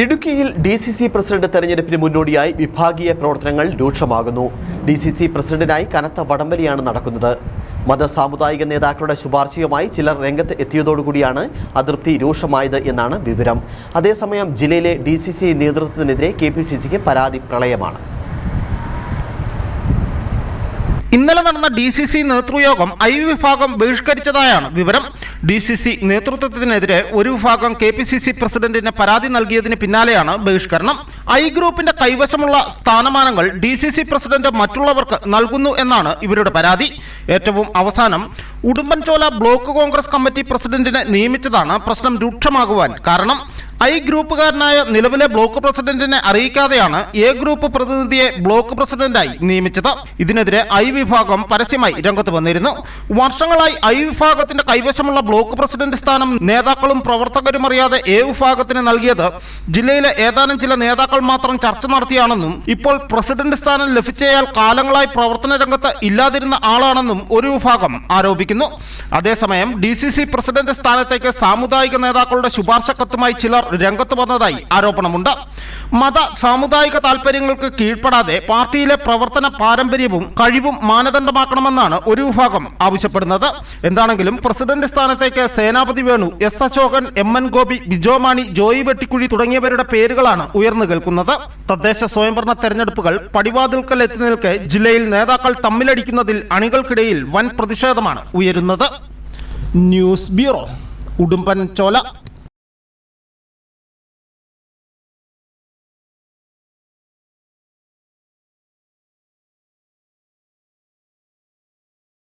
ഇടുക്കിയിൽ DCC president തെരഞ്ഞെടുപ്പിന് മുന്നോടിയായി വിഭാഗീയ പ്രവർത്തനങ്ങൾ രൂക്ഷമാകുന്നു. DCC പ്രസിഡന്റിനായി കനത്ത വടംവലിയാണ് നടക്കുന്നത്. മത സാമുദായിക നേതാക്കളുടെ ശുപാർശയുമായി ചിലർ രംഗത്ത് എത്തിയതോടുകൂടിയാണ് അതൃപ്തി രൂക്ഷമായത് എന്നാണ് വിവരം. അതേസമയം ജില്ലയിലെ DCC നേതൃത്വത്തിനെതിരെ KPCCക്ക് പരാതി പ്രളയമാണ്. ഇന്നലെ നടന്ന DCC നേതൃയോഗം I വിഭാഗം ബഹിഷ്കരിച്ചതായാണ് വിവരം. DCC നേതൃത്വത്തിനെതിരെ ഒരു വിഭാഗം KPCC പ്രസിഡന്റിന് പരാതി നൽകിയതിന് പിന്നാലെയാണ് ബഹിഷ്കരണം. I ഗ്രൂപ്പിന്റെ കൈവശമുള്ള സ്ഥാനമാനങ്ങൾ DCC പ്രസിഡന്റ് മറ്റുള്ളവർക്ക് നൽകുന്നു എന്നാണ് ഇവരുടെ പരാതി. ഏറ്റവും അവസാനം ഉടുമ്പൻചോല ബ്ലോക്ക് കോൺഗ്രസ് കമ്മിറ്റി പ്രസിഡന്റിനെ നിയമിച്ചതാണ് പ്രശ്നം രൂക്ഷമാകുവാൻ കാരണം. I ഗ്രൂപ്പുകാരനായ നിലവിലെ ബ്ലോക്ക് പ്രസിഡന്റിനെ അറിയിക്കാതെയാണ് A ഗ്രൂപ്പ് പ്രതിനിധിയെ ബ്ലോക്ക് പ്രസിഡന്റായി നിയമിച്ചത്. ഇതിനെതിരെ I വിഭാഗം പരസ്യമായി രംഗത്ത് വന്നിരുന്നു. വർഷങ്ങളായി I വിഭാഗത്തിന്റെ കൈവശമുള്ള ബ്ലോക്ക് പ്രസിഡന്റ് സ്ഥാനം നേതാക്കളും പ്രവർത്തകരും അറിയാതെ A വിഭാഗത്തിന് നൽകിയത് ജില്ലയിലെ ഏതാനും ചില നേതാക്കൾ മാത്രം ചർച്ച നടത്തിയാണെന്നും ഇപ്പോൾ പ്രസിഡന്റ് സ്ഥാനം ലഭിച്ചയാൾ കാലങ്ങളായി പ്രവർത്തന രംഗത്ത് ഇല്ലാതിരുന്ന ആളാണെന്നും ഒരു വിഭാഗം ആരോപിക്കുന്നു. അതേസമയം DCC പ്രസിഡന്റ് സ്ഥാനത്തേക്ക് സാമുദായിക നേതാക്കളുടെ ശുപാർശ കത്തുമായി ചിലർ രംഗത്ത് വന്നതായി ആരോപണമുണ്ട്. മത സാമുദായിക താൽപര്യങ്ങൾക്ക് കീഴ്പ്പെടാതെ പാർട്ടിയിലെ പ്രവർത്തന പാരമ്പര്യവും കഴിവും മാനദണ്ഡമാക്കണമെന്നാണ് ഒരു വിഭാഗം ആവശ്യപ്പെടുന്നത്. എന്താണെങ്കിലും പ്രസിഡന്റ് സ്ഥാനത്തേക്ക് സേനാപതി വേണു, S അശോകൻ, MN ഗോപി, ബിജോ മാണി, ജോയി വെട്ടിക്കുഴി തുടങ്ങിയവരുടെ പേരുകളാണ് ഉയർന്നു കേൾക്കുന്നത്. തദ്ദേശ സ്വയംഭരണ തെരഞ്ഞെടുപ്പുകൾ പടിവാതിൽക്കൽ എത്തി നിൽക്കെ ജില്ലയിൽ നേതാക്കൾ തമ്മിലടിക്കുന്നതിൽ അണികൾക്കിടയിൽ വൻ പ്രതിഷേധമാണ് ഉയരുന്നത്. News bureau, Udumbanchola.